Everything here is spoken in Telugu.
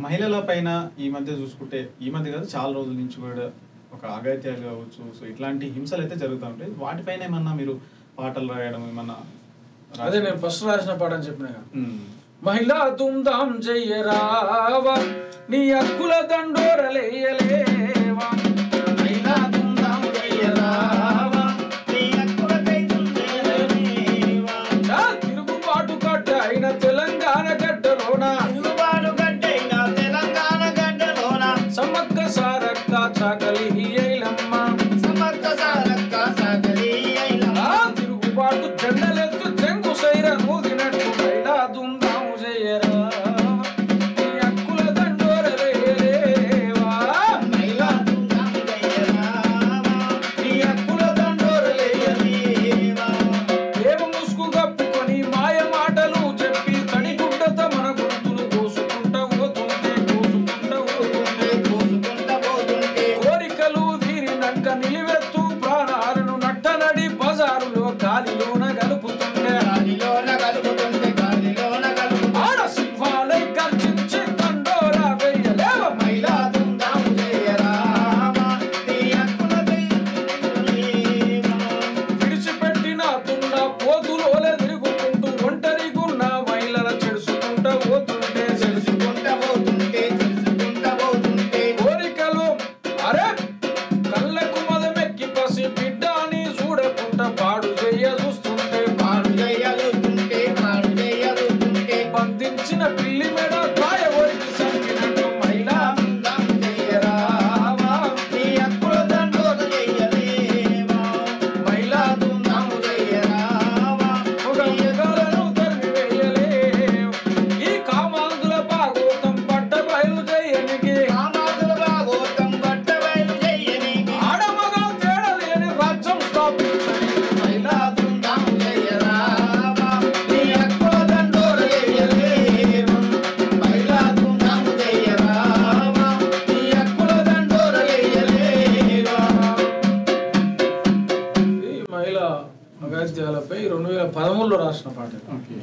మహిళల పైన ఈ మధ్య చూసుకుంటే, ఈ మధ్య కాదు చాలా రోజుల నుంచి కూడా ఒక అఘాయిత్యాలు కావచ్చు, సో ఇట్లాంటి హింసలు అయితే జరుగుతూ ఉంటాయి. వాటిపైన ఏమన్నా మీరు పాటలు రాయడం ఏమన్నా? అదే నేను ఫస్ట్ రాసిన పాట అని చెప్పిన, మహిళా దుందాం చెయ్యరావా నీ హక్కుల దండోరలేయలేవా, మహిళా దుందాం చెయ్యరావా నీ హక్కుల తిరుగుబాటు గడ్డ అయిన తెలంగాణ గడ్డలోన, తిరుగుబాటు గడ్డ అయిన తెలంగాణ గడ్డలోన సమగ్ర సారక్క చాకలి ఐలమ్మ, సమగ్ర సారక్క చాకలి ఐలమ్మ తిరుగుబాటు జెండలెత్తు చెంగు సైర నూదినట్టు మహిళా దుందాం చెయ్యరా నీ హక్కుల దండోరలేయలేవా, మహిళా దుందాం చెయ్యరా నీ హక్కుల దండోరలేయలేవా. ఏమ ముసుగు కప్పుకొని మాయ మాటలు చెప్పి తడిగుడ్డత మన గొంతులు కోసుకుంటా పోతుంటే కోరికలు తీరినాక నిలివెత్తు ప్రాణాలను నట్టనడి బజారులో గాలిలోన గలుపుతుంటే ఆడ సింహాలై గర్జించి దండోరా వెయ్యలేవ, మహిళా దుందాం చెయ్యరావా నీ హక్కుల విడిచిపెట్టిన తున్న పోతులోలే తిరుగుకుంటూ ఒంటరిగున్న మహిళల చెడుచుకుంటా పోతుంటే కోరికలు అరే కళ్ళకు మదమెక్కి పసి బిడ్డ అని చూడకుండా పాడు చెయ్య చూస్తుంటే బంధించిన పిల్లి మెడ కాయ ఒరికి సంపినట్టు మహిళా దుందాం చెయ్యరావా నీ హక్కుల దండోరలేయలేవా, మహిళా దుందాం చెయ్యరావా ఒక యుగాలను తరిమి వేయలేవు. ఈ కామాంధుల భాగోతం పట్ట బయలు చెయ్యనికి, ఆడమగా తేడలేని రాజ్యం స్థాపించని మహిళా దుందాం చెయ్యరావా నీ హక్కుల దండోరలేయలేవా, మహిళా దుందాం చెయ్యరావా నీ హక్కుల దండోరలేయలేవా. ఈ మహిళా అఘాయిత్యాలపై 2013లో రాసిన పాట. ఓకే.